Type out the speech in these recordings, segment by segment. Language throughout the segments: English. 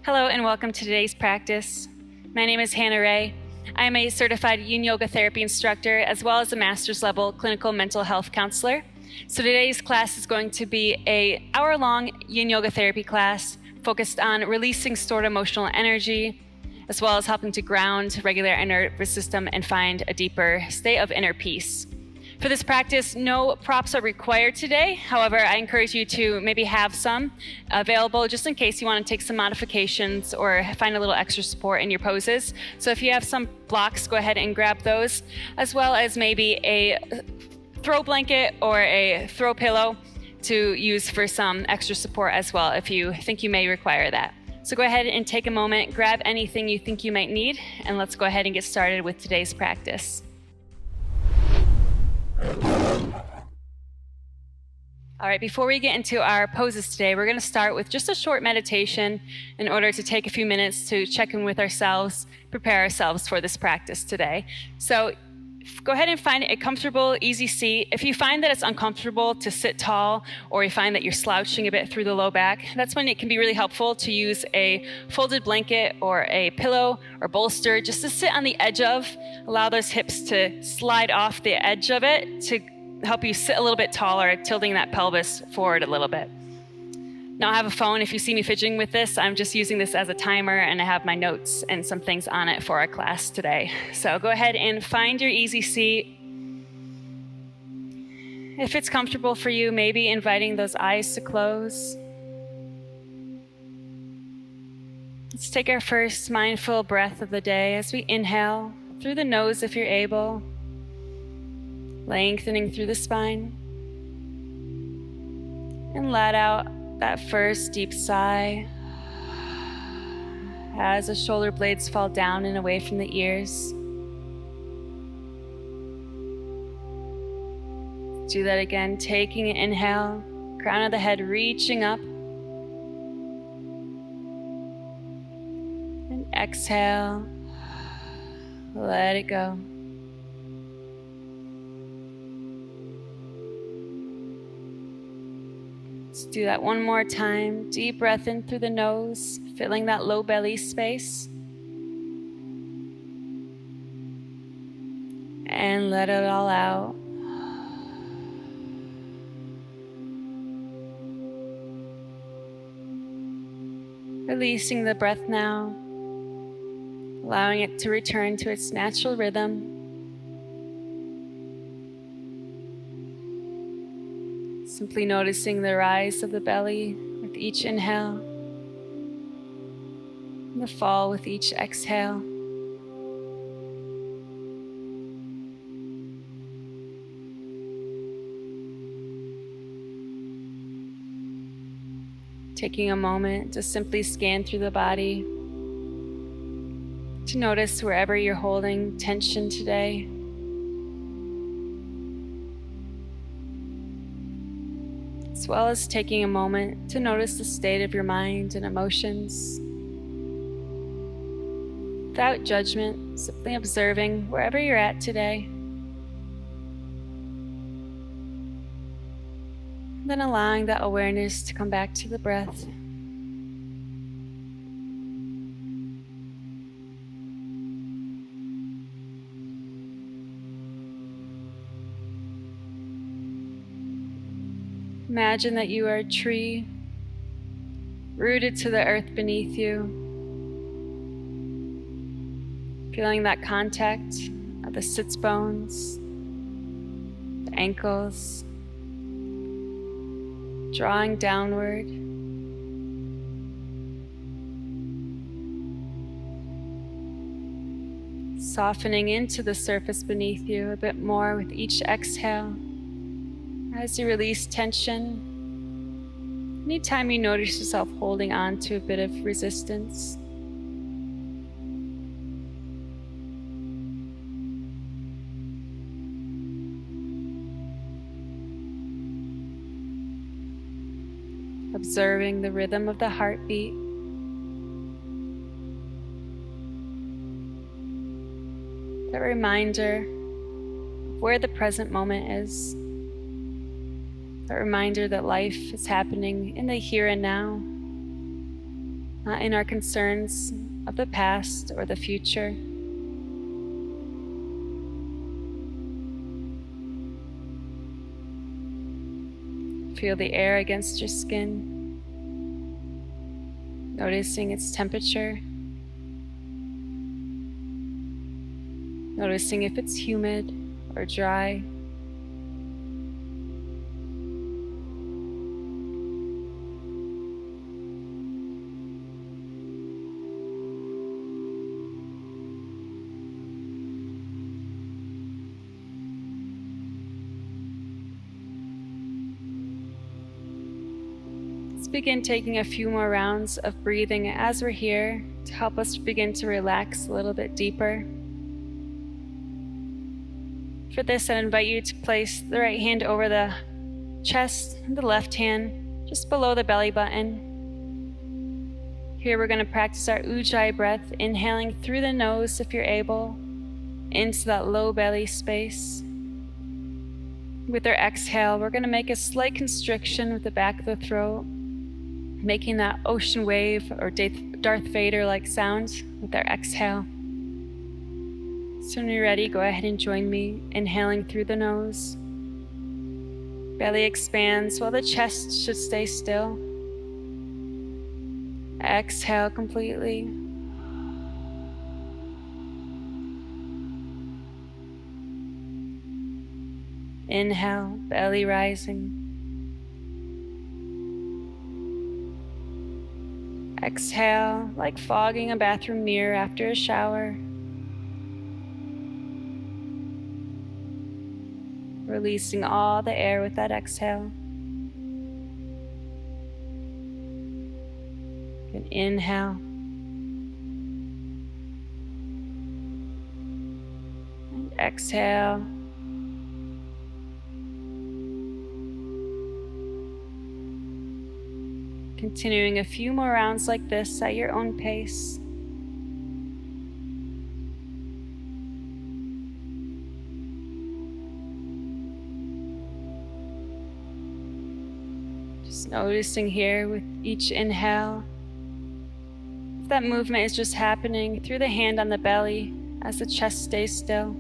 Hello and welcome to today's practice. My name is Hannah Ray. I am a certified Yin Yoga Therapy instructor as well as a master's level clinical mental health counselor. So today's class is going to be an hour-long Yin Yoga Therapy class focused on releasing stored emotional energy, as well as helping to ground, regulate our nervous system, and find a deeper state of inner peace. For this practice, no props are required today. However, I encourage you to maybe have some available just in case you want to take some modifications or find a little extra support in your poses. So if you have some blocks, go ahead and grab those, as well as maybe a throw blanket or a throw pillow to use for some extra support as well if you think you may require that. So go ahead and take a moment, grab anything you think you might need, and let's go ahead and get started with today's practice. All right, before we get into our poses today, we're going to start with just a short meditation in order to take a few minutes to check in with ourselves, prepare ourselves for this practice today. So go ahead and find a comfortable, easy seat. If you find that it's uncomfortable to sit tall, or you find that you're slouching a bit through the low back, that's when it can be really helpful to use a folded blanket or a pillow or bolster just to sit on the edge of. Allow those hips to slide off the edge of it to help you sit a little bit taller, tilting that pelvis forward a little bit. Now I have a phone. If you see me fidgeting with this, I'm just using this as a timer, and I have my notes and some things on it for our class today. So go ahead and find your easy seat. If it's comfortable for you, maybe inviting those eyes to close. Let's take our first mindful breath of the day as we inhale through the nose if you're able, lengthening through the spine, and let out that first deep sigh as the shoulder blades fall down and away from the ears. Do that again, taking an inhale, crown of the head reaching up, and exhale, let it go. Let's do that one more time. Deep breath in through the nose, filling that low belly space. And let it all out. Releasing the breath now, allowing it to return to its natural rhythm. Simply noticing the rise of the belly with each inhale, and the fall with each exhale. Taking a moment to simply scan through the body, to notice wherever you're holding tension today. As well as taking a moment to notice the state of your mind and emotions. Without judgment, simply observing wherever you're at today. And then allowing that awareness to come back to the breath. Imagine that you are a tree rooted to the earth beneath you, feeling that contact of the sits bones, the ankles, drawing downward. Softening into the surface beneath you a bit more with each exhale. As you release tension, anytime you notice yourself holding on to a bit of resistance, observing the rhythm of the heartbeat, that reminder of where the present moment is. A reminder that life is happening in the here and now. not in our concerns of the past or the future. Feel the air against your skin, noticing its temperature, noticing if it's humid or dry. Begin taking a few more rounds of breathing as we're here to help us begin to relax a little bit deeper. For this, I invite you to place the right hand over the chest and the left hand just below the belly button. Here we're going to practice our Ujjayi breath, inhaling through the nose if you're able, into that low belly space. With our exhale, we're going to make a slight constriction with the back of the throat, making that ocean wave or Darth Vader-like sound with our exhale. So when you're ready, go ahead and join me, inhaling through the nose. Belly expands while the chest should stay still. Exhale completely. Inhale, belly rising. Exhale, like fogging a bathroom mirror after a shower. Releasing all the air with that exhale. And inhale. And exhale. Continuing a few more rounds like this at your own pace. Just noticing here with each inhale, if that movement is just happening through the hand on the belly as the chest stays still.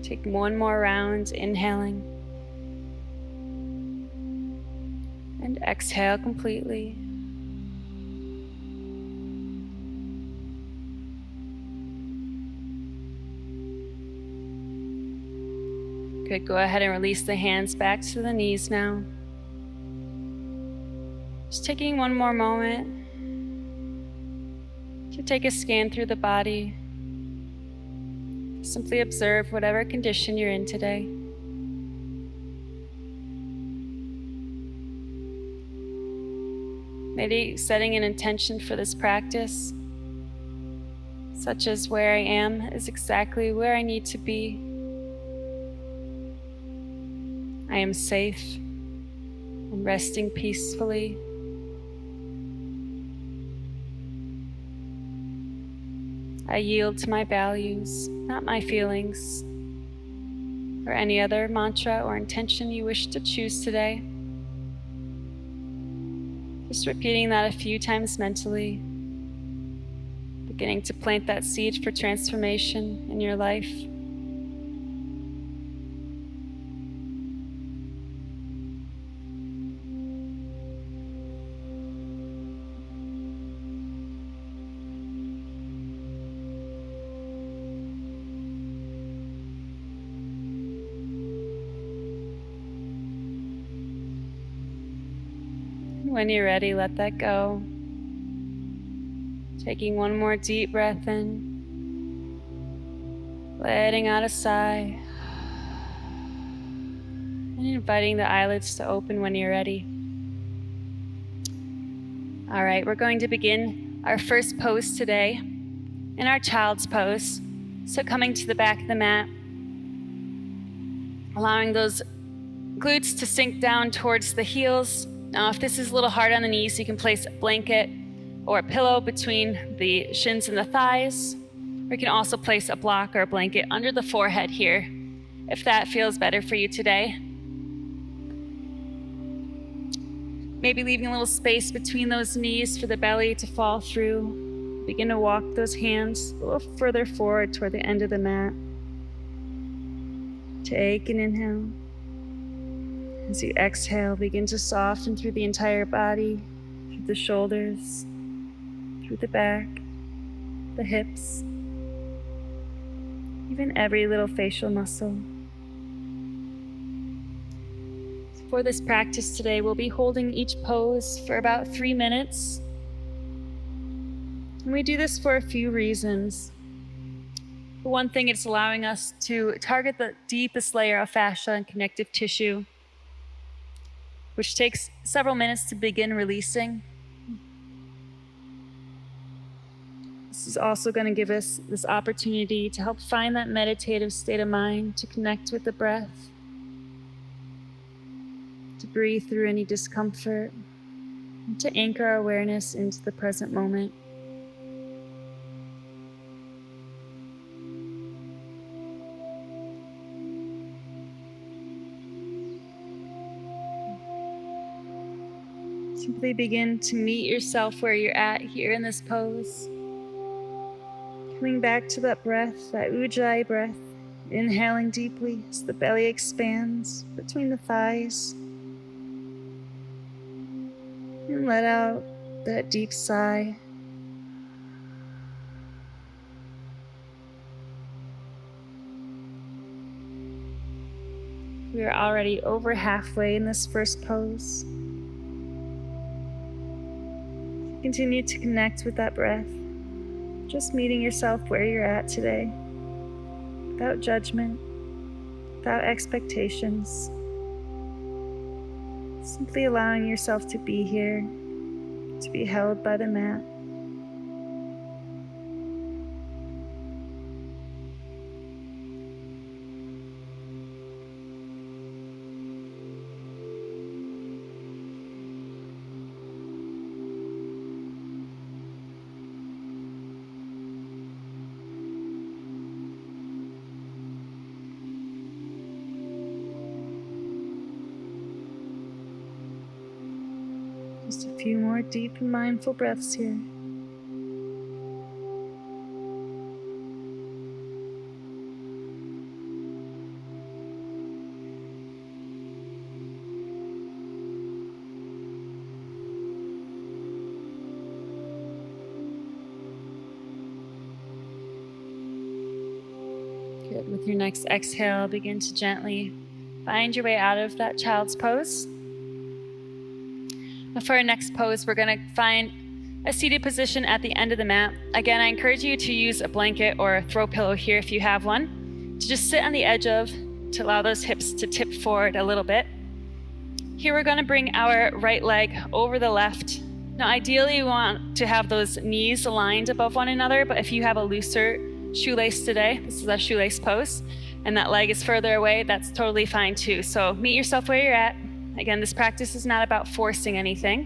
Take one more round, inhaling. And exhale completely. Good, go ahead and release the hands back to the knees now. Just taking one more moment to take a scan through the body. Simply observe whatever condition you're in today. Maybe setting an intention for this practice, such as where I am is exactly where I need to be. I am safe and resting peacefully. I yield to my values, not my feelings, or any other mantra or intention you wish to choose today. Just repeating that a few times mentally, beginning to plant that seed for transformation in your life. When you're ready, let that go. Taking one more deep breath in, letting out a sigh, and inviting the eyelids to open when you're ready. All right, we're going to begin our first pose today in our child's pose. So coming to the back of the mat, allowing those glutes to sink down towards the heels. Now, if this is a little hard on the knees, you can place a blanket or a pillow between the shins and the thighs. Or you can also place a block or a blanket under the forehead here, if that feels better for you today. Maybe leaving a little space between those knees for the belly to fall through. Begin to walk those hands a little further forward toward the end of the mat. Take an inhale. As you exhale, begin to soften through the entire body, through the shoulders, through the back, the hips, even every little facial muscle. For this practice today, we'll be holding each pose for about 3 minutes. And we do this for a few reasons. For one thing, it's allowing us to target the deepest layer of fascia and connective tissue, which takes several minutes to begin releasing. This is also going to give us this opportunity to help find that meditative state of mind, to connect with the breath, to breathe through any discomfort, and to anchor our awareness into the present moment. Simply begin to meet yourself where you're at here in this pose. Coming back to that breath, that ujjayi breath, inhaling deeply as the belly expands between the thighs. And let out that deep sigh. We are already over halfway in this first pose. Continue to connect with that breath, just meeting yourself where you're at today, without judgment, without expectations. Simply allowing yourself to be here, to be held by the mat. Just a few more deep and mindful breaths here. Good. With your next exhale, begin to gently find your way out of that child's pose. For our next pose, we're going to find a seated position at the end of the mat. Again, I encourage you to use a blanket or a throw pillow here if you have one, to just sit on the edge of, to allow those hips to tip forward a little bit. Here we're going to bring our right leg over the left. Now, ideally, you want to have those knees aligned above one another, but if you have a looser shoelace today, this is a shoelace pose, and that leg is further away, that's totally fine too. So meet yourself where you're at. Again, this practice is not about forcing anything.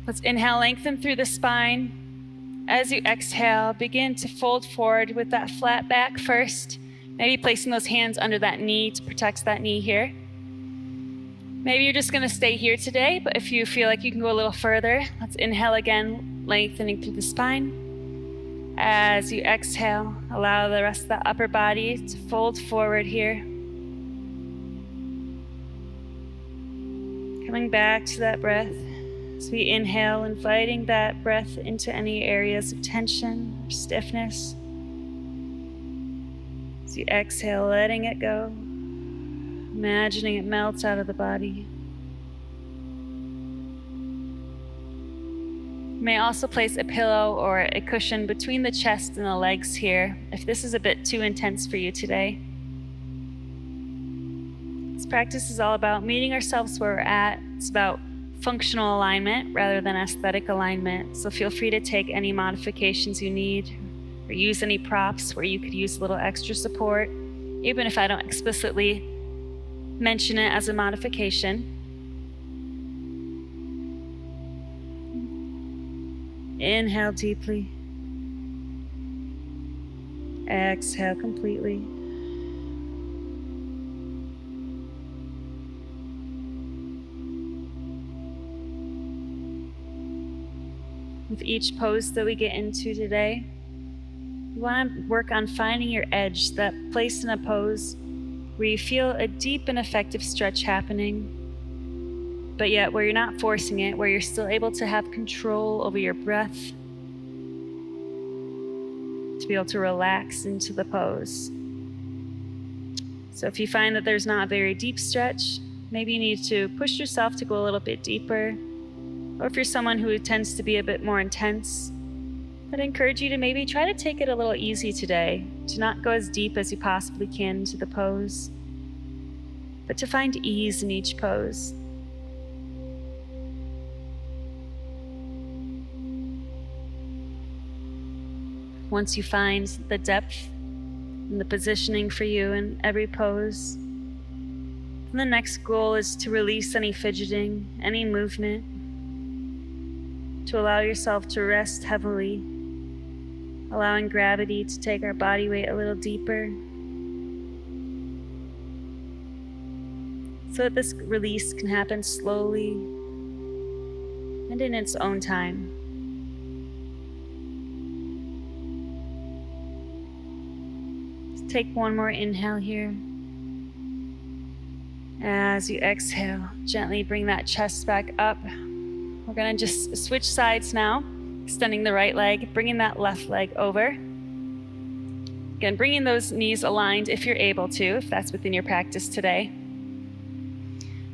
Let's inhale, lengthen through the spine. As you exhale, begin to fold forward with that flat back first. Maybe placing those hands under that knee to protect that knee here. Maybe you're just going to stay here today, but if you feel like you can go a little further, let's inhale again, lengthening through the spine. As you exhale, allow the rest of the upper body to fold forward here. Coming back to that breath as we inhale, inviting that breath into any areas of tension or stiffness. As you exhale, letting it go, imagining it melts out of the body. You may also place a pillow or a cushion between the chest and the legs here, if this is a bit too intense for you today. This practice is all about meeting ourselves where we're at. It's about functional alignment rather than aesthetic alignment. So feel free to take any modifications you need or use any props where you could use a little extra support, even if I don't explicitly mention it as a modification. Inhale deeply. Exhale completely. With each pose that we get into today, you want to work on finding your edge, that place in a pose where you feel a deep and effective stretch happening, but yet where you're not forcing it, where you're still able to have control over your breath, to be able to relax into the pose. So if you find that there's not a very deep stretch, maybe you need to push yourself to go a little bit deeper. Or if you're someone who tends to be a bit more intense, I'd encourage you to maybe try to take it a little easy today, to not go as deep as you possibly can into the pose, but to find ease in each pose. Once you find the depth and the positioning for you in every pose, the next goal is to release any fidgeting, any movement, to allow yourself to rest heavily, allowing gravity to take our body weight a little deeper, so that this release can happen slowly and in its own time. Just take one more inhale here. As you exhale, gently bring that chest back up. We're going to just switch sides now, extending the right leg, bringing that left leg over. Again, bringing those knees aligned if you're able to, if that's within your practice today.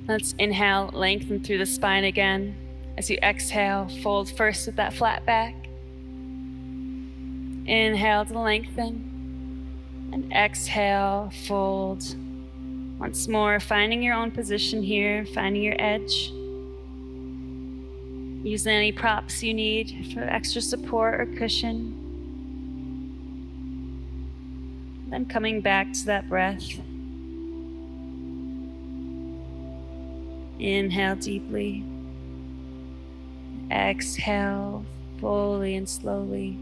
Let's inhale, lengthen through the spine again. As you exhale, fold first with that flat back. Inhale to lengthen, and exhale, fold. Once more, finding your own position here, finding your edge. Using any props you need for extra support or cushion. Then coming back to that breath. Inhale deeply. Exhale fully and slowly.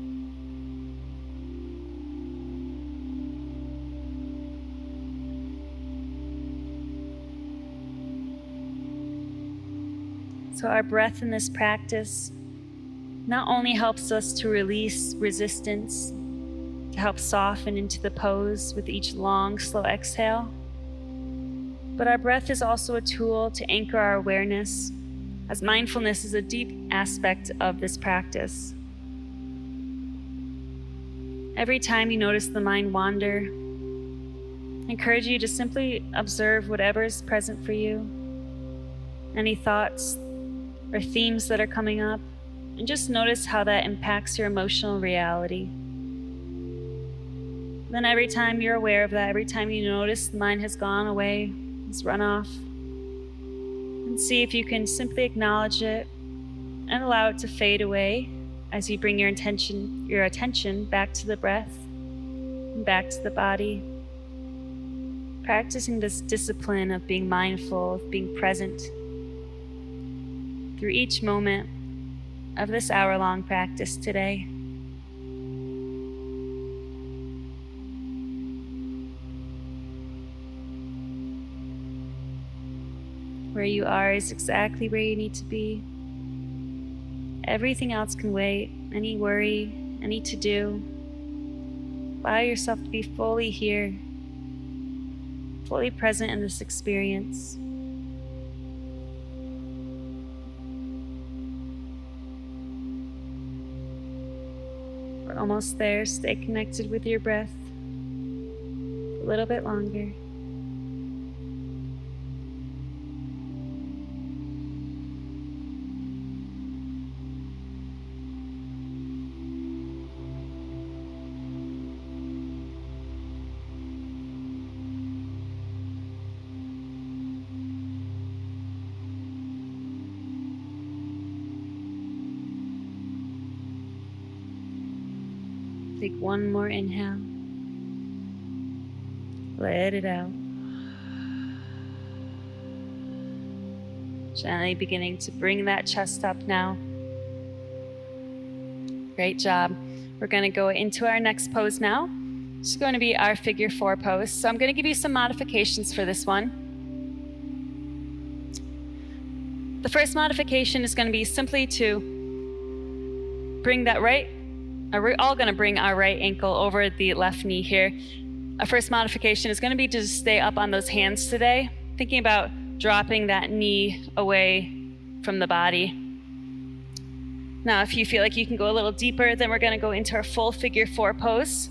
So our breath in this practice not only helps us to release resistance, to help soften into the pose with each long, slow exhale, but our breath is also a tool to anchor our awareness, as mindfulness is a deep aspect of this practice. Every time you notice the mind wander, I encourage you to simply observe whatever is present for you, any thoughts or themes that are coming up, and just notice how that impacts your emotional reality. Then every time you're aware of that, every time you notice the mind has gone away, it's run off, and see if you can simply acknowledge it and allow it to fade away as you bring your attention back to the breath and back to the body. Practicing this discipline of being mindful, of being present through each moment of this hour-long practice today. Where you are is exactly where you need to be. Everything else can wait, any worry, any to-do. Allow yourself to be fully here, fully present in this experience. We're almost there. Stay connected with your breath a little bit longer. Take one more inhale. Let it out. Gently beginning to bring that chest up now. Great job. We're going to go into our next pose now. This is going to be our figure 4 pose. So I'm going to give you some modifications for this one. The first modification is going to be simply to bring that we're all going to bring our right ankle over the left knee here. Our first modification is going to be to just stay up on those hands today, thinking about dropping that knee away from the body. Now, if you feel like you can go a little deeper, then we're going to go into our full figure 4 pose.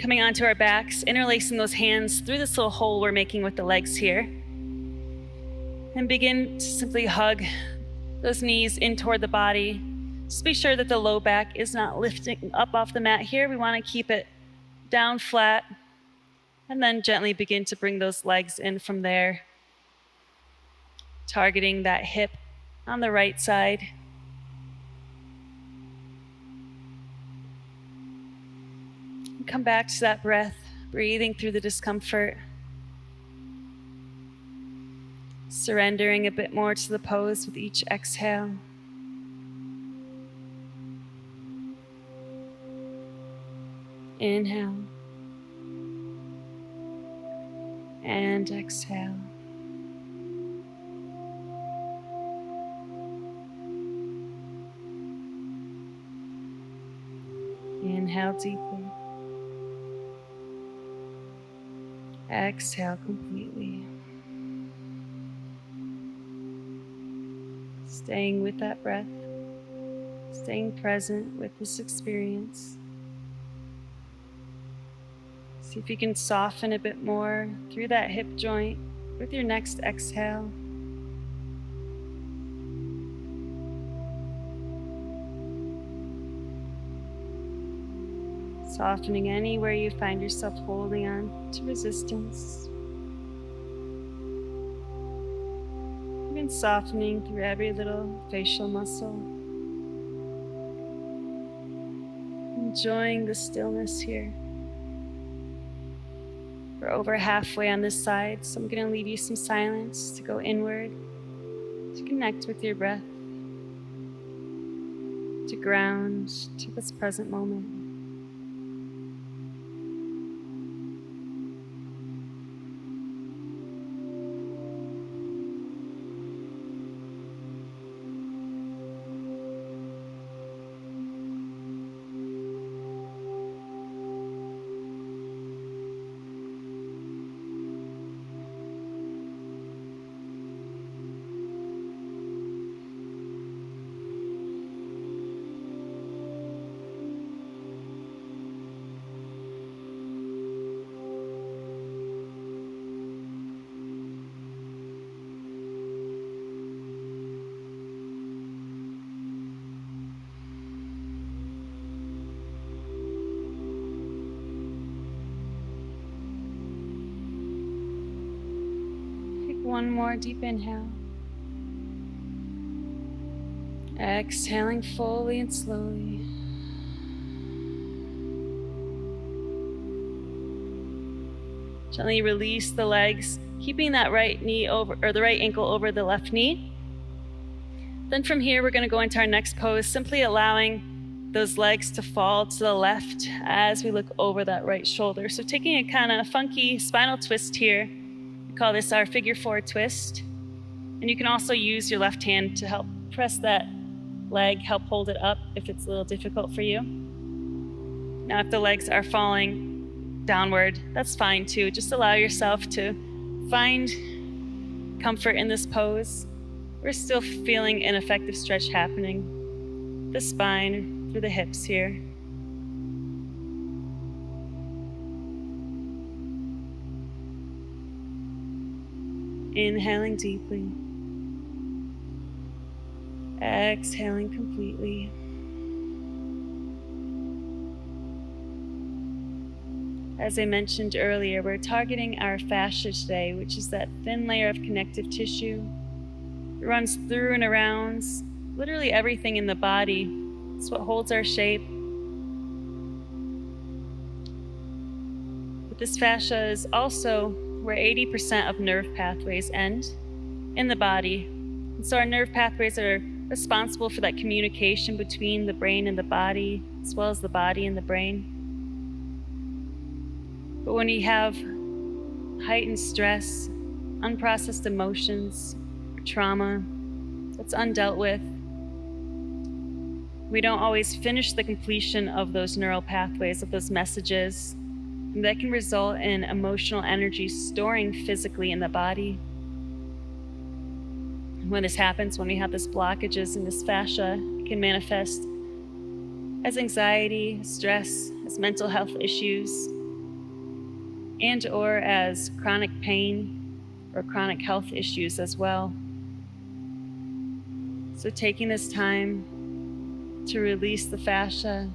Coming onto our backs, interlacing those hands through this little hole we're making with the legs here. And begin to simply hug those knees in toward the body. Just be sure that the low back is not lifting up off the mat here. We want to keep it down flat. And then gently begin to bring those legs in from there. Targeting that hip on the right side. Come back to that breath, breathing through the discomfort. Surrendering a bit more to the pose with each exhale. Inhale. And exhale. Inhale deeply. Exhale completely. Staying with that breath, staying present with this experience. See if you can soften a bit more through that hip joint with your next exhale. Softening anywhere you find yourself holding on to resistance. Even softening through every little facial muscle. Enjoying the stillness here. We're over halfway on this side, so I'm going to leave you some silence to go inward, to connect with your breath, to ground to this present moment. One more deep inhale. Exhaling fully and slowly. Gently release the legs, keeping that right knee over, or the right ankle over the left knee. Then from here, we're going to go into our next pose, simply allowing those legs to fall to the left as we look over that right shoulder. So taking a kind of funky spinal twist here. Call this our figure 4 twist. And you can also use your left hand to help press that leg, help hold it up if it's a little difficult for you. Now, if the legs are falling downward, that's fine too. Just allow yourself to find comfort in this pose. We're still feeling an effective stretch happening. The spine through the hips here. Inhaling deeply. Exhaling completely. As I mentioned earlier, we're targeting our fascia today, which is that thin layer of connective tissue. It runs through and around literally everything in the body. It's what holds our shape. But this fascia is also where 80% of nerve pathways end in the body. And so our nerve pathways are responsible for that communication between the brain and the body, as well as the body and the brain. But when you have heightened stress, unprocessed emotions, or trauma that's undealt with, we don't always finish the completion of those neural pathways, of those messages. And that can result in emotional energy storing physically in the body. When this happens, when we have this blockages in this fascia, it can manifest as anxiety, stress, as mental health issues, and or as chronic pain or chronic health issues as well. So taking this time to release the fascia,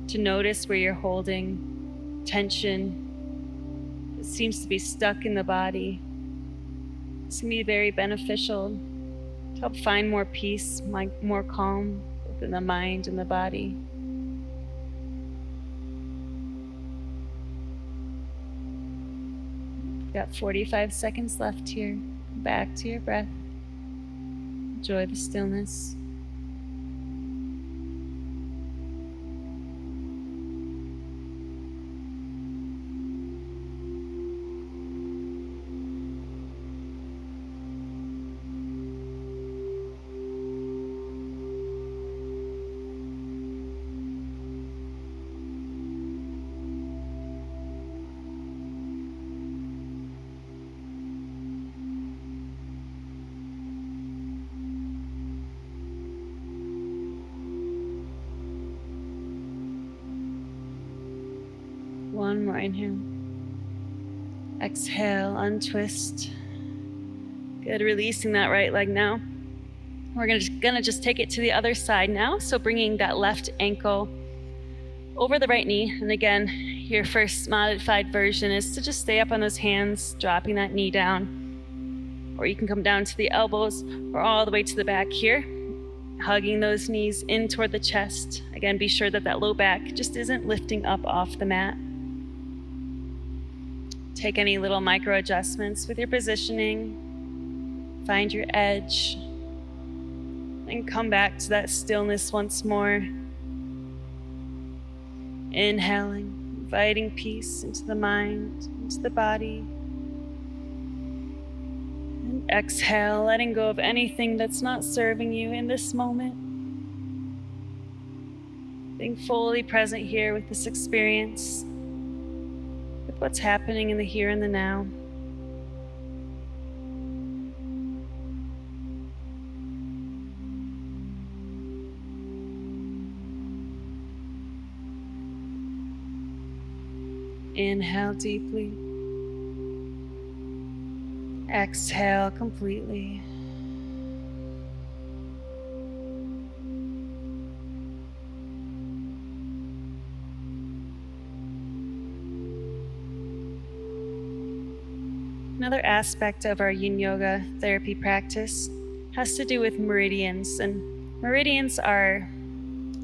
to notice where you're holding tension that seems to be stuck in the body, it's going to be very beneficial to help find more peace, more calm within the mind and the body. You've got 45 seconds left here. Back to your breath. Enjoy the stillness. One more inhale. Exhale, untwist. Good, releasing that right leg now. We're gonna just take it to the other side now. So bringing that left ankle over the right knee. And again, your first modified version is to just stay up on those hands, dropping that knee down. Or you can come down to the elbows or all the way to the back here, hugging those knees in toward the chest. Again, be sure that low back just isn't lifting up off the mat. Take any little micro adjustments with your positioning. Find your edge. And come back to that stillness once more. Inhaling, inviting peace into the mind, into the body. And exhale, letting go of anything that's not serving you in this moment. Being fully present here with this experience, with what's happening in the here and the now. Inhale deeply. Exhale completely. Another aspect of our Yin Yoga Therapy practice has to do with meridians. And meridians are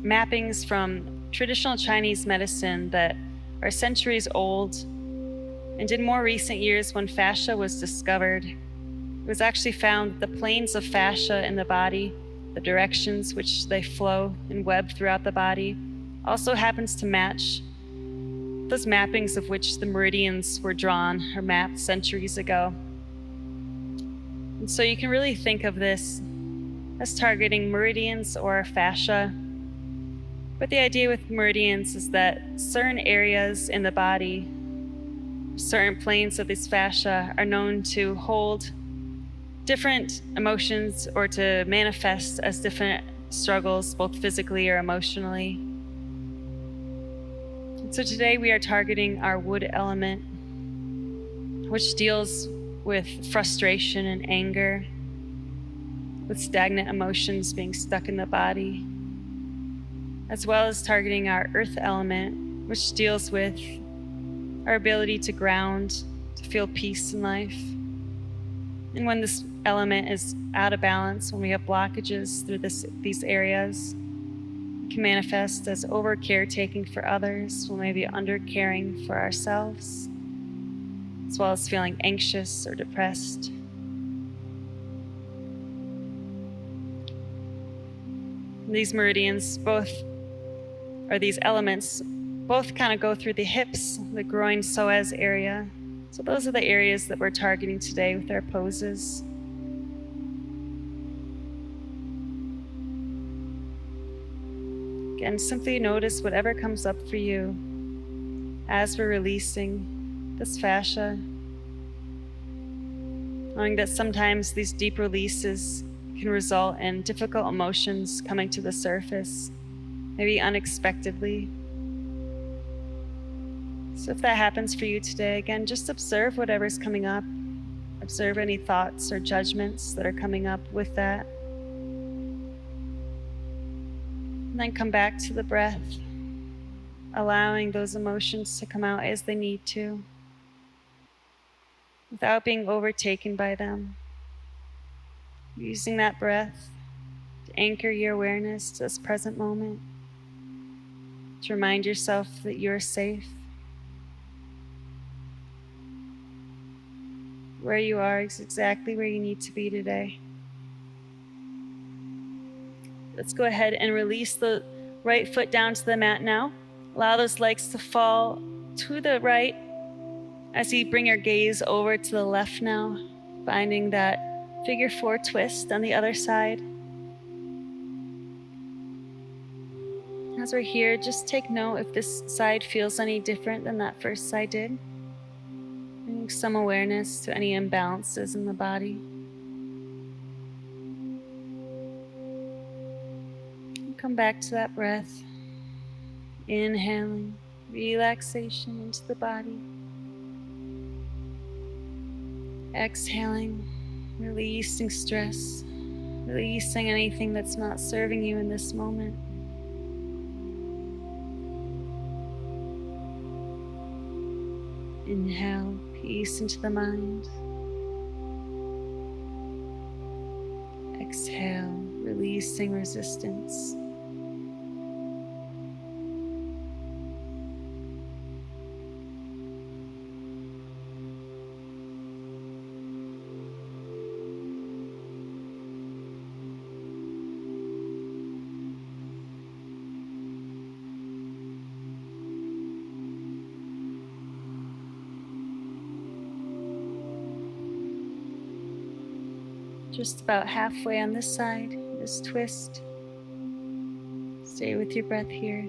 mappings from traditional Chinese medicine that are centuries old. And in more recent years, when fascia was discovered, it was actually found that the planes of fascia in the body, the directions which they flow and web throughout the body, also happens to match those mappings of which the meridians were drawn or mapped centuries ago. And so you can really think of this as targeting meridians or fascia. But the idea with meridians is that certain areas in the body, certain planes of this fascia, are known to hold different emotions or to manifest as different struggles, both physically or emotionally. So today we are targeting our wood element, which deals with frustration and anger, with stagnant emotions being stuck in the body, as well as targeting our earth element, which deals with our ability to ground, to feel peace in life. And when this element is out of balance, when we have blockages through these areas, can manifest as over caretaking for others, or maybe under caring for ourselves, as well as feeling anxious or depressed. And these meridians, both, or these elements, both kind of go through the hips, the groin, psoas area. So those are the areas that we're targeting today with our poses. Again, simply notice whatever comes up for you as we're releasing this fascia. Knowing that sometimes these deep releases can result in difficult emotions coming to the surface, maybe unexpectedly. So if that happens for you today, again, just observe whatever's coming up. Observe any thoughts or judgments that are coming up with that. And then come back to the breath, allowing those emotions to come out as they need to, without being overtaken by them. Using that breath to anchor your awareness to this present moment, to remind yourself that you're safe. Where you are is exactly where you need to be today. Let's go ahead and release the right foot down to the mat now. Allow those legs to fall to the right as you bring your gaze over to the left now, finding that figure 4 twist on the other side. As we're here, just take note if this side feels any different than that first side did. Bringing some awareness to any imbalances in the body. And come back to that breath. Inhaling relaxation into the body. Exhaling, releasing stress, releasing anything that's not serving you in this moment. Inhale, peace into the mind. Exhale, releasing resistance. Just about halfway on this side, this twist. Stay with your breath here.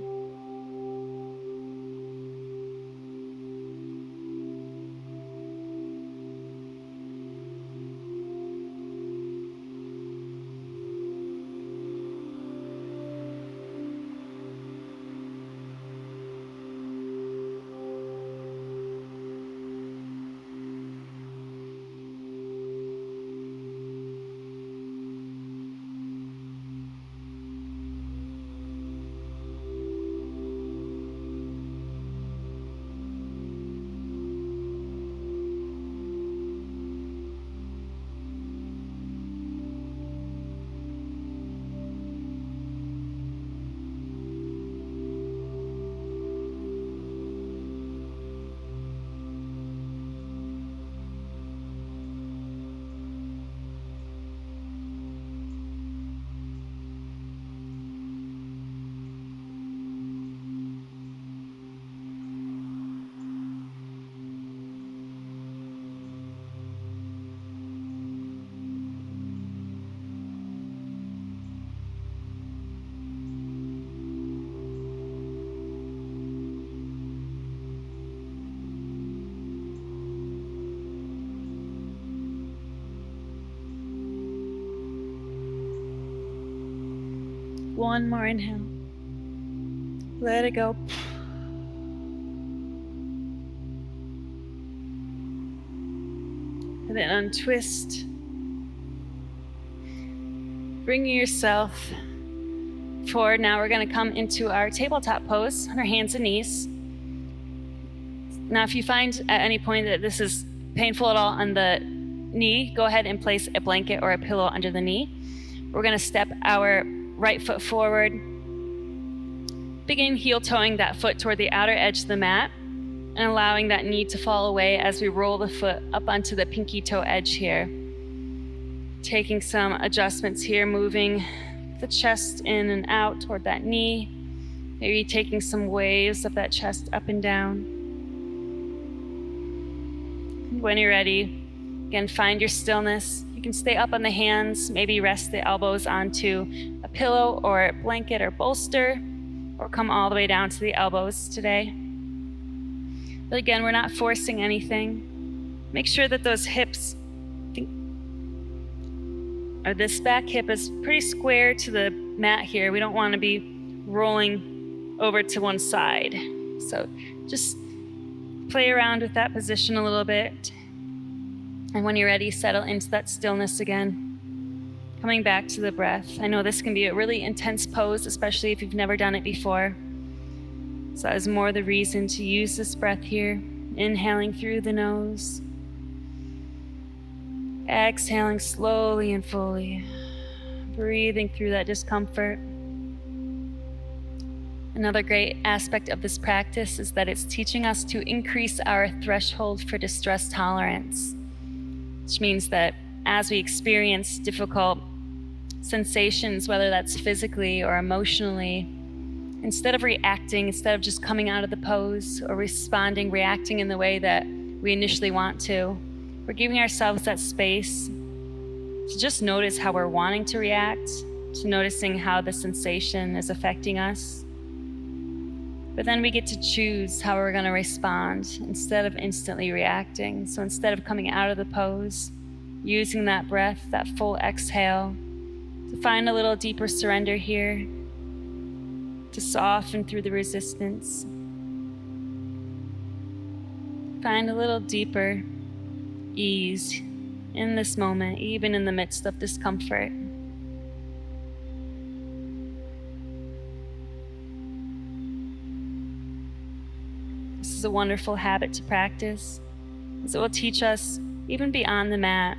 One more inhale. Let it go. And then untwist. Bringing yourself forward. Now we're going to come into our tabletop pose on our hands and knees. Now, if you find at any point that this is painful at all on the knee, go ahead and place a blanket or a pillow under the knee. We're going to step our right foot forward. Begin heel-toeing that foot toward the outer edge of the mat and allowing that knee to fall away as we roll the foot up onto the pinky toe edge here. Taking some adjustments here, moving the chest in and out toward that knee, Maybe taking some waves of that chest up and down. And when you're ready, again, find your stillness. You can stay up on the hands, maybe rest the elbows onto a pillow or a blanket or bolster, or come all the way down to the elbows today. But again, we're not forcing anything. Make sure that those hips, or this back hip is pretty square to the mat here. We don't want to be rolling over to one side. So just play around with that position a little bit. And when you're ready, settle into that stillness again. Coming back to the breath. I know this can be a really intense pose, especially if you've never done it before. So that is more the reason to use this breath here. Inhaling through the nose. Exhaling slowly and fully. Breathing through that discomfort. Another great aspect of this practice is that it's teaching us to increase our threshold for distress tolerance, which means that as we experience difficult sensations, whether that's physically or emotionally, instead of reacting, instead of just coming out of the pose or responding, reacting in the way that we initially want to, we're giving ourselves that space to just notice how we're wanting to react, to noticing how the sensation is affecting us. But then we get to choose how we're going to respond instead of instantly reacting. So instead of coming out of the pose, using that breath, that full exhale, to find a little deeper surrender here, to soften through the resistance. Find a little deeper ease in this moment, even in the midst of discomfort. This is a wonderful habit to practice, as it will teach us, even beyond the mat,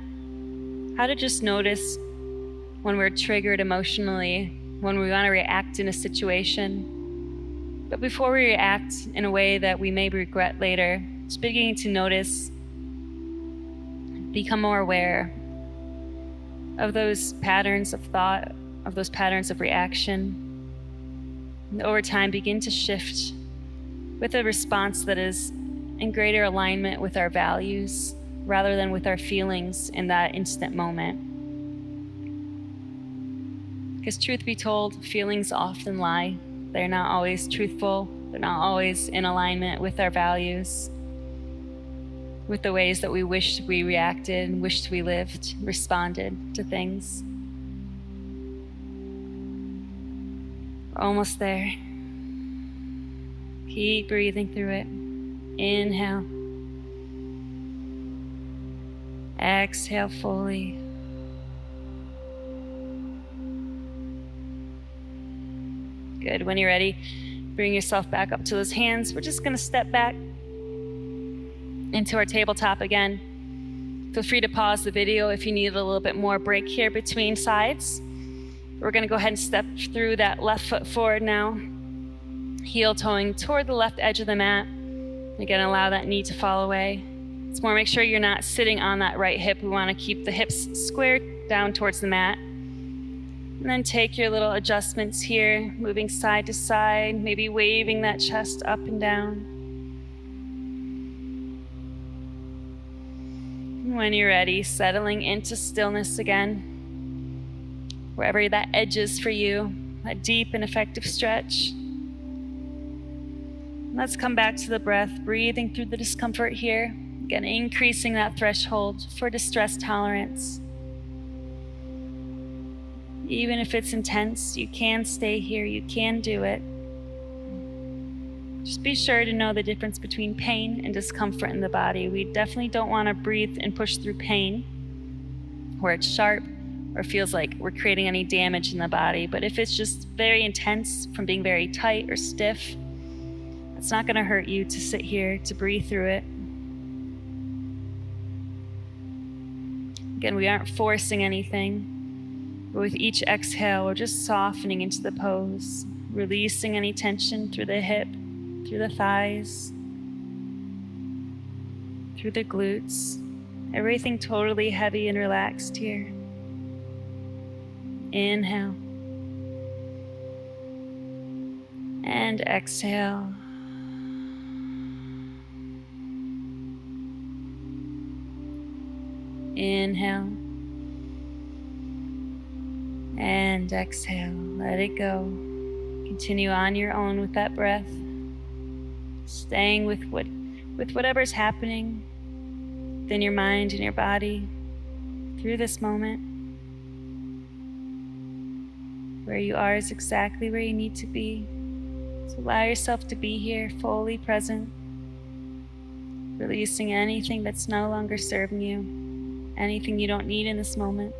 how to just notice when we're triggered emotionally, when we want to react in a situation. But before we react in a way that we may regret later, just beginning to notice, become more aware of those patterns of thought, of those patterns of reaction. And over time, begin to shift with a response that is in greater alignment with our values rather than with our feelings in that instant moment. Because truth be told, feelings often lie. They're not always truthful. They're not always in alignment with our values, with the ways that we wished we reacted and wished we lived, responded to things. We're almost there. Keep breathing through it. Inhale. Exhale fully. Good. When you're ready, bring yourself back up to those hands. We're just going to step back into our tabletop again. Feel free to pause the video if you need a little bit more break here between sides. We're going to go ahead and step through that left foot forward now. Heel toeing toward the left edge of the mat. Again, allow that knee to fall away. It's more make sure you're not sitting on that right hip. We want to keep the hips squared down towards the mat. And then take your little adjustments here, moving side to side, maybe waving that chest up and down. And when you're ready, settling into stillness again. Wherever that edge is for you, a deep and effective stretch. Let's come back to the breath, breathing through the discomfort here. Again, increasing that threshold for distress tolerance. Even if it's intense, you can stay here, you can do it. Just be sure to know the difference between pain and discomfort in the body. We definitely don't want to breathe and push through pain where it's sharp or feels like we're creating any damage in the body. But if it's just very intense from being very tight or stiff, it's not going to hurt you to sit here, to breathe through it. Again, we aren't forcing anything, but with each exhale, we're just softening into the pose, releasing any tension through the hip, through the thighs, through the glutes. Everything totally heavy and relaxed here. Inhale. And exhale. Inhale. And exhale. Let it go. Continue on your own with that breath. Staying with whatever's happening within your mind and your body through this moment. Where you are is exactly where you need to be. So allow yourself to be here, fully present, releasing anything that's no longer serving you, anything you don't need in this moment.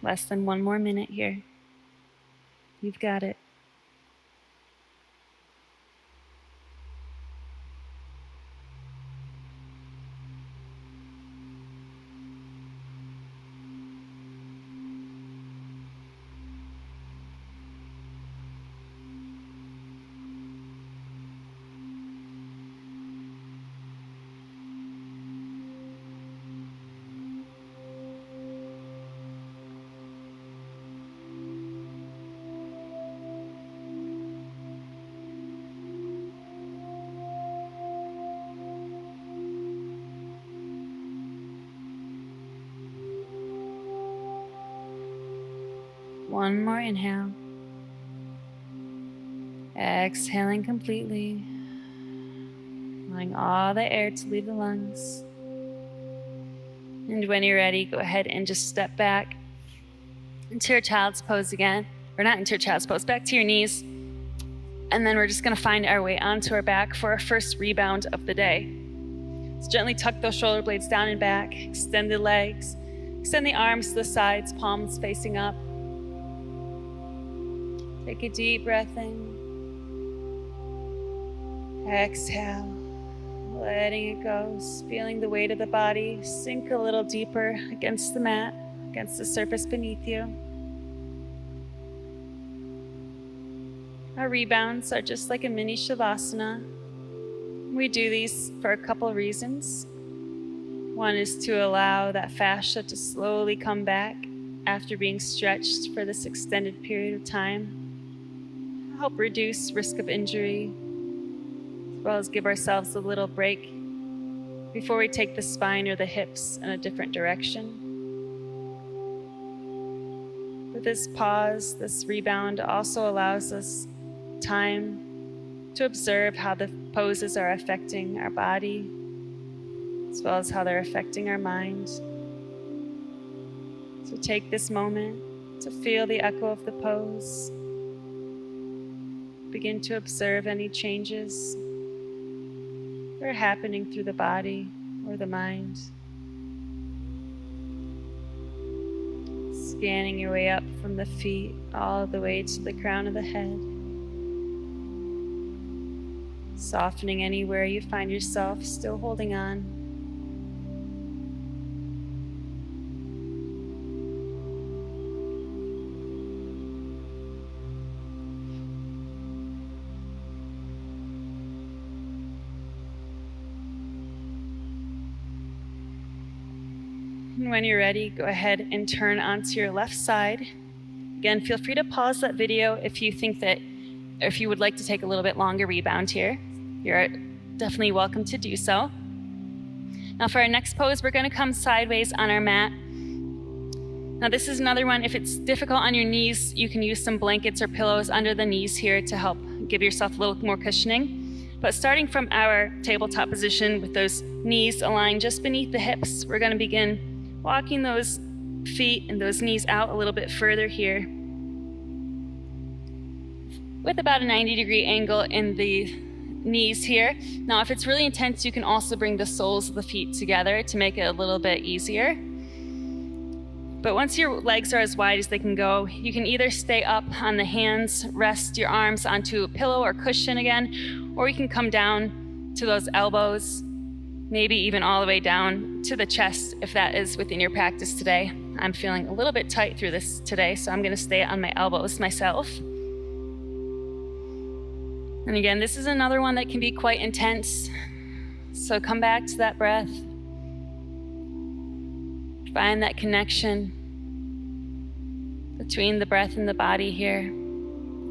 Less than 1 more minute here. You've got it. One more inhale. Exhaling completely. Allowing all the air to leave the lungs. And when you're ready, go ahead and just step back into your child's pose again. Or not into your child's pose, back to your knees. And then we're just gonna find our way onto our back for our first rebound of the day. So gently tuck those shoulder blades down and back, extend the legs, extend the arms to the sides, palms facing up. Take a deep breath in. Exhale, letting it go, feeling the weight of the body sink a little deeper against the mat, against the surface beneath you. Our rebounds are just like a mini Shavasana. We do these for a couple reasons. One is to allow that fascia to slowly come back after being stretched for this extended period of time. Help reduce risk of injury, as well as give ourselves a little break before we take the spine or the hips in a different direction. With this pause, this rebound also allows us time to observe how the poses are affecting our body, as well as how they're affecting our mind. So take this moment to feel the echo of the pose. Begin to observe any changes that are happening through the body or the mind. Scanning your way up from the feet all the way to the crown of the head. Softening anywhere you find yourself still holding on. And when you're ready, go ahead and turn onto your left side. Again, feel free to pause that video if you think that, or if you would like to take a little bit longer rebound here. You're definitely welcome to do so. Now for our next pose, we're gonna come sideways on our mat. Now this is another one, if it's difficult on your knees, you can use some blankets or pillows under the knees here to help give yourself a little more cushioning. But starting from our tabletop position with those knees aligned just beneath the hips, we're gonna begin walking those feet and those knees out a little bit further here with about a 90-degree angle in the knees here. Now, if it's really intense, you can also bring the soles of the feet together to make it a little bit easier. But once your legs are as wide as they can go, you can either stay up on the hands, rest your arms onto a pillow or cushion again, or you can come down to those elbows, maybe even all the way down to the chest if that is within your practice today. I'm feeling a little bit tight through this today, so I'm gonna stay on my elbows myself. And again, this is another one that can be quite intense. So come back to that breath. Find that connection between the breath and the body here.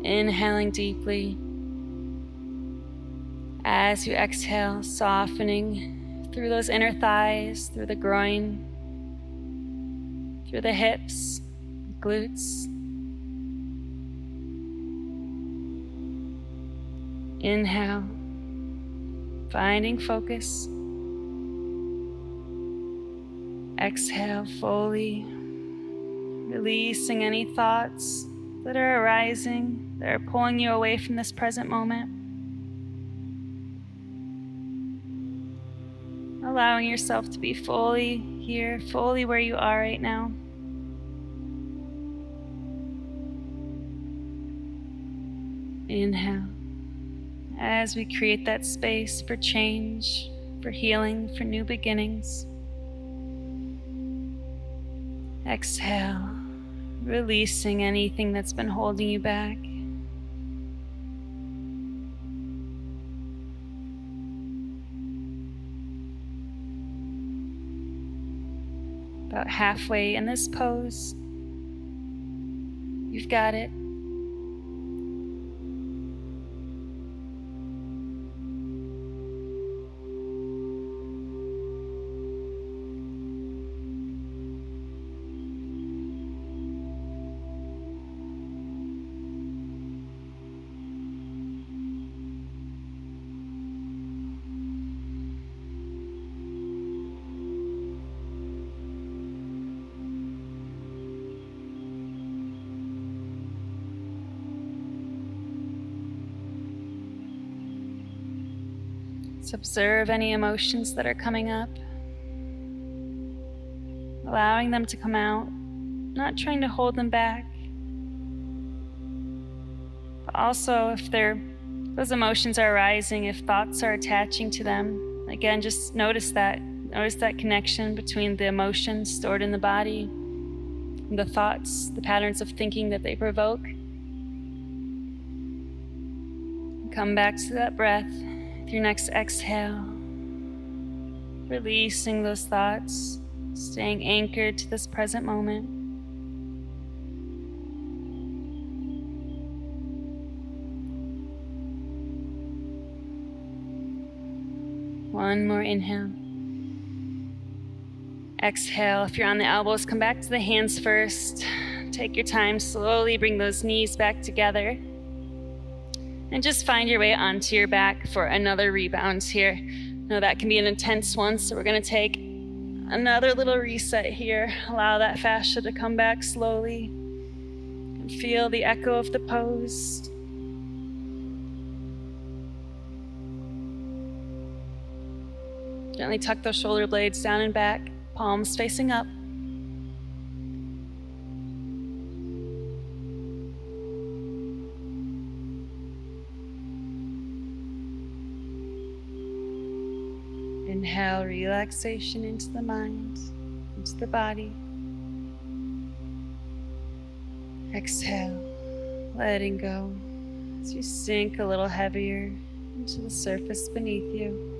Inhaling deeply. As you exhale, softening through those inner thighs, through the groin, through the hips, glutes. Inhale, finding focus. Exhale fully, releasing any thoughts that are arising, that are pulling you away from this present moment. Allowing yourself to be fully here, fully where you are right now. Inhale, as we create that space for change, for healing, for new beginnings. Exhale, releasing anything that's been holding you back. About halfway in this pose. You've got it. Let's observe any emotions that are coming up. Allowing them to come out, not trying to hold them back. But also if those emotions are arising, if thoughts are attaching to them, again, just notice that. Notice that connection between the emotions stored in the body and the thoughts, the patterns of thinking that they provoke. Come back to that breath. With your next exhale, releasing those thoughts, staying anchored to this present moment. One more inhale. Exhale. If you're on the elbows, come back to the hands first. Take your time, slowly bring those knees back together. And just find your way onto your back for another rebound here. Now that can be an intense one, so we're going to take another little reset here. Allow that fascia to come back slowly. And feel the echo of the pose. Gently tuck those shoulder blades down and back, palms facing up. Inhale, relaxation into the mind, into the body. Exhale, letting go as you sink a little heavier into the surface beneath you.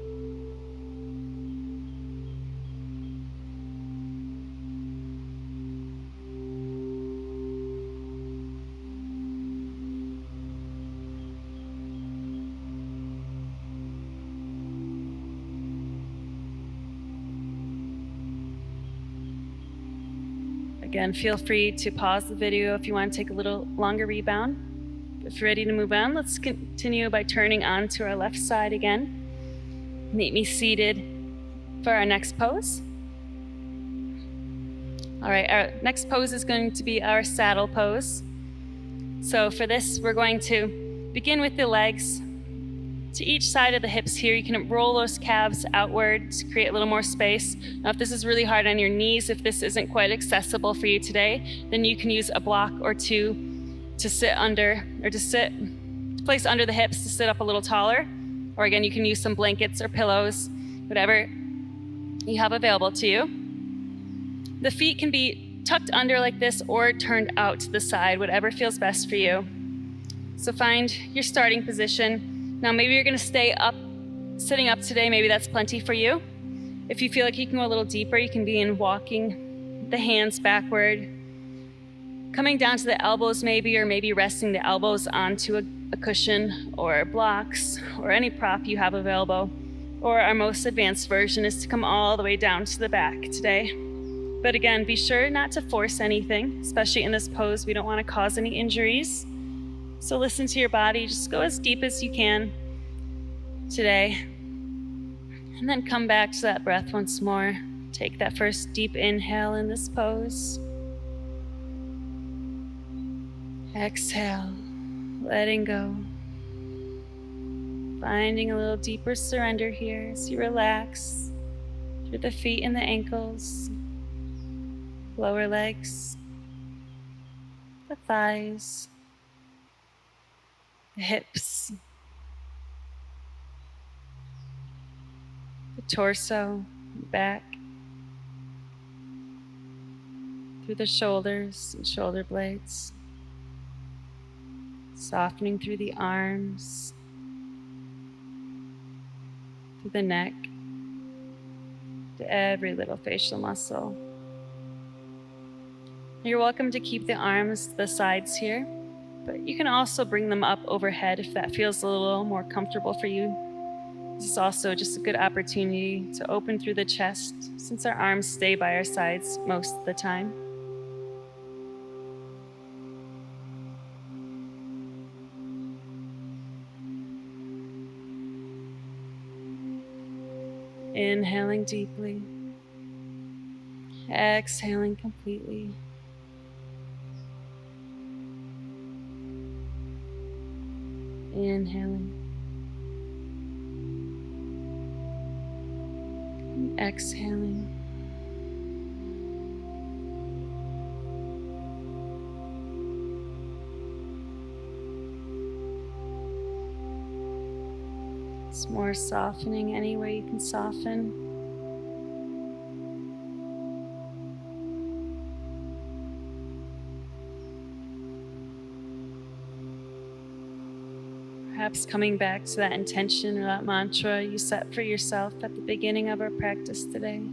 Again, feel free to pause the video if you want to take a little longer rebound. If you're ready to move on, let's continue by turning onto our left side again. Meet me seated for our next pose. All right, our next pose is going to be our saddle pose. So for this, we're going to begin with the legs to each side of the hips here. You can roll those calves outward to create a little more space. Now, if this is really hard on your knees, if this isn't quite accessible for you today, then you can use a block or two to sit under, or to place under the hips to sit up a little taller. Or again, you can use some blankets or pillows, whatever you have available to you. The feet can be tucked under like this or turned out to the side, whatever feels best for you. So find your starting position. Now maybe you're going to stay up, sitting up today. Maybe that's plenty for you. If you feel like you can go a little deeper, you can be in walking the hands backward, coming down to the elbows maybe, or maybe resting the elbows onto a cushion or blocks or any prop you have available. Or our most advanced version is to come all the way down to the back today. But again, be sure not to force anything, especially in this pose. We don't want to cause any injuries. So listen to your body. Just go as deep as you can today. And then come back to that breath once more. Take that first deep inhale in this pose. Exhale, letting go. Finding a little deeper surrender here as you relax through the feet and the ankles, lower legs, the thighs, the hips, the torso, back, through the shoulders and shoulder blades, softening through the arms, through the neck, to every little facial muscle. You're welcome to keep the arms to the sides here, but you can also bring them up overhead if that feels a little more comfortable for you. This is also just a good opportunity to open through the chest, since our arms stay by our sides most of the time. Inhaling deeply, exhaling completely. Inhaling, and exhaling. It's more softening any way you can soften. Perhaps coming back to that intention or that mantra you set for yourself at the beginning of our practice today.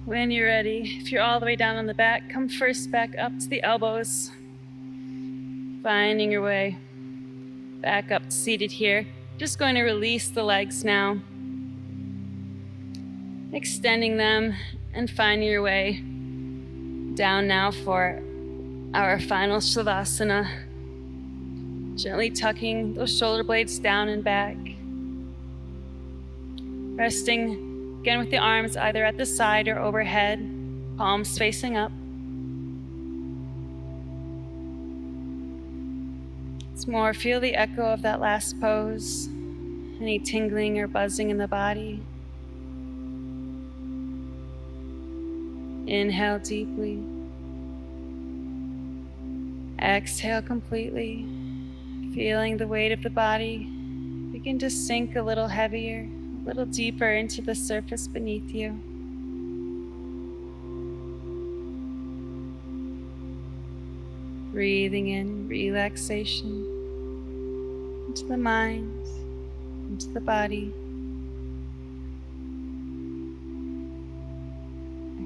When you're ready, if you're all the way down on the back, come first back up to the elbows, finding your way back up to seated here. Just going to release the legs now, extending them and finding your way down now for our final Shavasana. Gently tucking those shoulder blades down and back. Resting again with the arms either at the side or overhead, palms facing up. Once more, feel the echo of that last pose, any tingling or buzzing in the body. Inhale deeply. Exhale completely, feeling the weight of the body begin to sink a little heavier, a little deeper into the surface beneath you. Breathing in relaxation into the mind, into the body.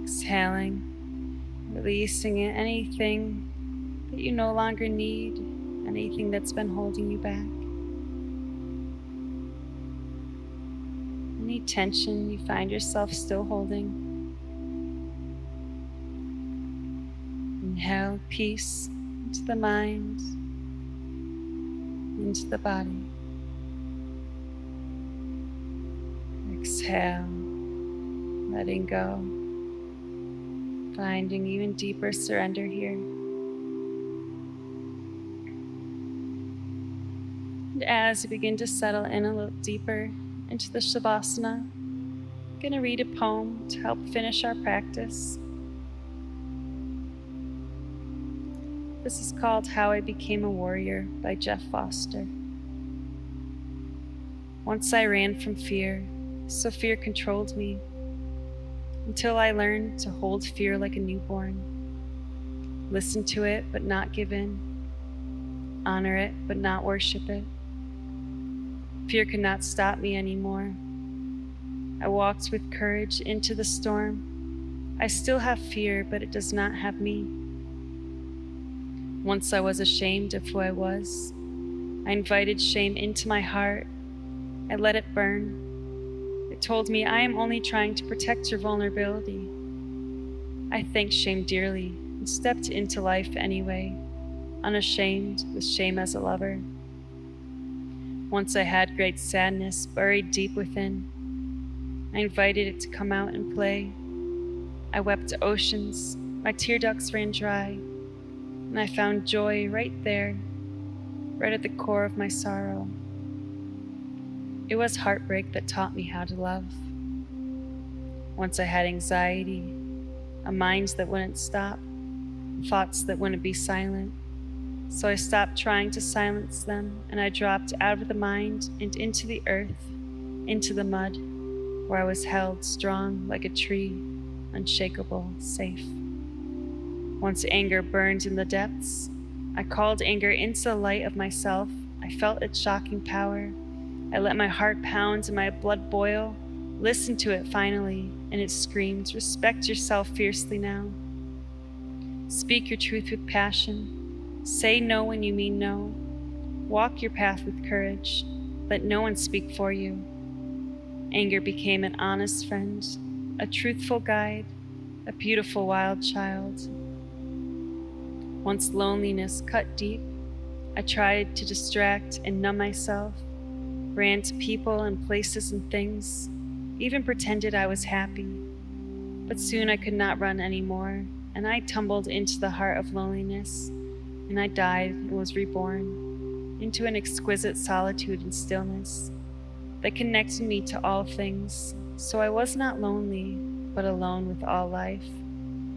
Exhaling, releasing anything that you no longer need, anything that's been holding you back. Any tension you find yourself still holding. Inhale peace into the mind, into the body. Exhale, letting go, finding even deeper surrender here. And as you begin to settle in a little deeper into the Shavasana, I'm going to read a poem to help finish our practice. This is called How I Became a Warrior by Jeff Foster. Once I ran from fear, so fear controlled me, until I learned to hold fear like a newborn. Listen to it, but not give in. Honor it, but not worship it. Fear could not stop me anymore. I walked with courage into the storm. I still have fear, but it does not have me. Once I was ashamed of who I was. I invited shame into my heart. I let it burn. It told me I am only trying to protect your vulnerability. I thanked shame dearly and stepped into life anyway, unashamed, with shame as a lover. Once I had great sadness buried deep within. I invited it to come out and play. I wept oceans, my tear ducts ran dry, and I found joy right there, right at the core of my sorrow. It was heartbreak that taught me how to love. Once I had anxiety, a mind that wouldn't stop, thoughts that wouldn't be silent. So I stopped trying to silence them, and I dropped out of the mind and into the earth, into the mud, where I was held strong like a tree, unshakable, safe. Once anger burned in the depths, I called anger into the light of myself. I felt its shocking power. I let my heart pound and my blood boil, listened to it finally, and it screamed, "Respect yourself fiercely now. Speak your truth with passion. Say no when you mean no. Walk your path with courage. Let no one speak for you." Anger became an honest friend, a truthful guide, a beautiful wild child. Once loneliness cut deep, I tried to distract and numb myself, ran to people and places and things, even pretended I was happy. But soon I could not run anymore, and I tumbled into the heart of loneliness, and I died and was reborn into an exquisite solitude and stillness that connected me to all things. So I was not lonely, but alone with all life,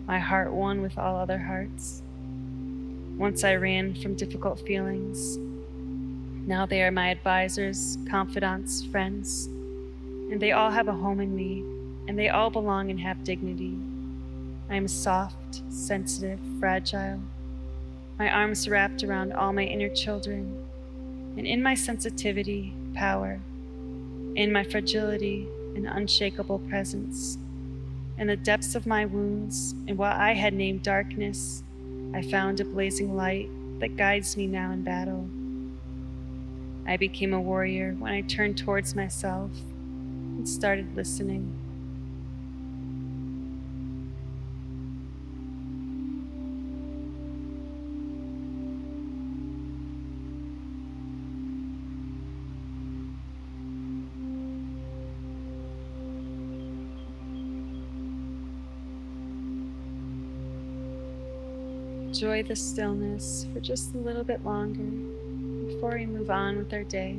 my heart one with all other hearts. Once I ran from difficult feelings. Now they are my advisors, confidants, friends, and they all have a home in me, and they all belong and have dignity. I am soft, sensitive, fragile. My arms wrapped around all my inner children, and in my sensitivity, power. In my fragility, an unshakable presence. In the depths of my wounds, in what I had named darkness, I found a blazing light that guides me now in battle. I became a warrior when I turned towards myself and started listening. Enjoy the stillness for just a little bit longer before we move on with our day.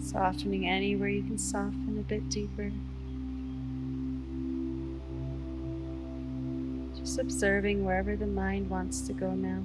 Softening anywhere you can soften a bit deeper. Just observing wherever the mind wants to go now.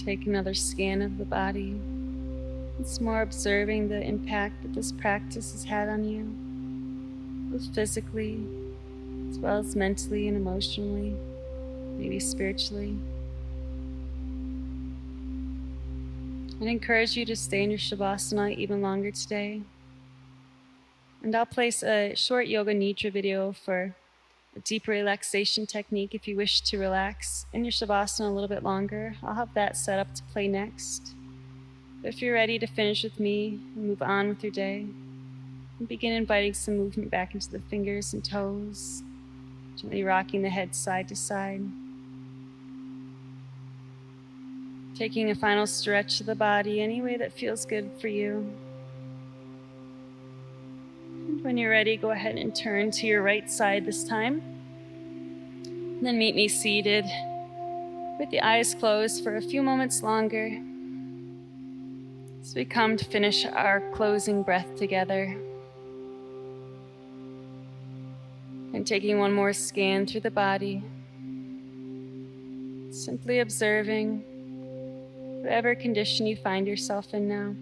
Take another scan of the body. It's more observing the impact that this practice has had on you, both physically, as well as mentally and emotionally, maybe spiritually. I'd encourage you to stay in your Shavasana even longer today. And I'll place a short Yoga Nidra video for a deeper relaxation technique if you wish to relax in your Shavasana a little bit longer. I'll have that set up to play next. But if you're ready to finish with me and move on with your day, and begin inviting some movement back into the fingers and toes, gently rocking the head side to side. Taking a final stretch of the body any way that feels good for you. And when you're ready, go ahead and turn to your right side this time. And then meet me seated with the eyes closed for a few moments longer as we come to finish our closing breath together. And taking one more scan through the body, simply observing whatever condition you find yourself in now.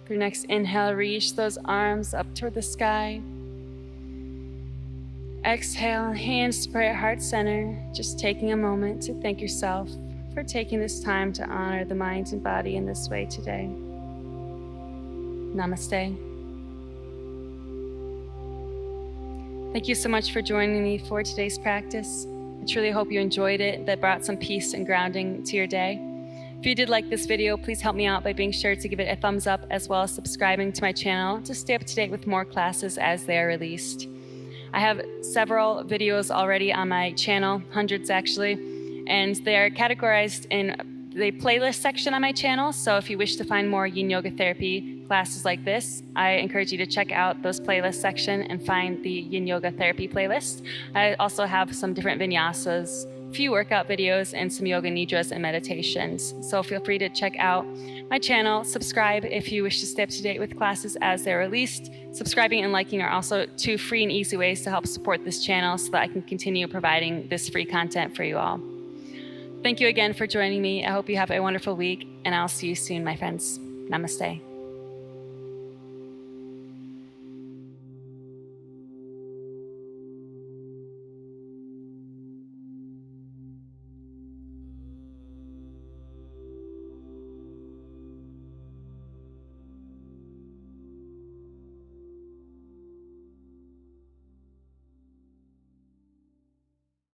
For your next inhale, reach those arms up toward the sky. Exhale, hands to prayer, heart center, just taking a moment to thank yourself for taking this time to honor the mind and body in this way today. Namaste. Thank you so much for joining me for today's practice. I truly hope you enjoyed it, that brought some peace and grounding to your day. If you did like this video, please help me out by being sure to give it a thumbs up as well as subscribing to my channel to stay up to date with more classes as they are released. I have several videos already on my channel, hundreds actually, and they are categorized in the playlist section on my channel. So if you wish to find more Yin Yoga Therapy classes like this, I encourage you to check out those playlist section and find the Yin Yoga Therapy playlist. I also have some different vinyasas, a few workout videos, and some yoga nidras and meditations. So feel free to check out my channel, subscribe if you wish to stay up to date with classes as they're released. Subscribing and liking are also two free and easy ways to help support this channel so that I can continue providing this free content for you all. Thank you again for joining me. I hope you have a wonderful week, and I'll see you soon, my friends. Namaste.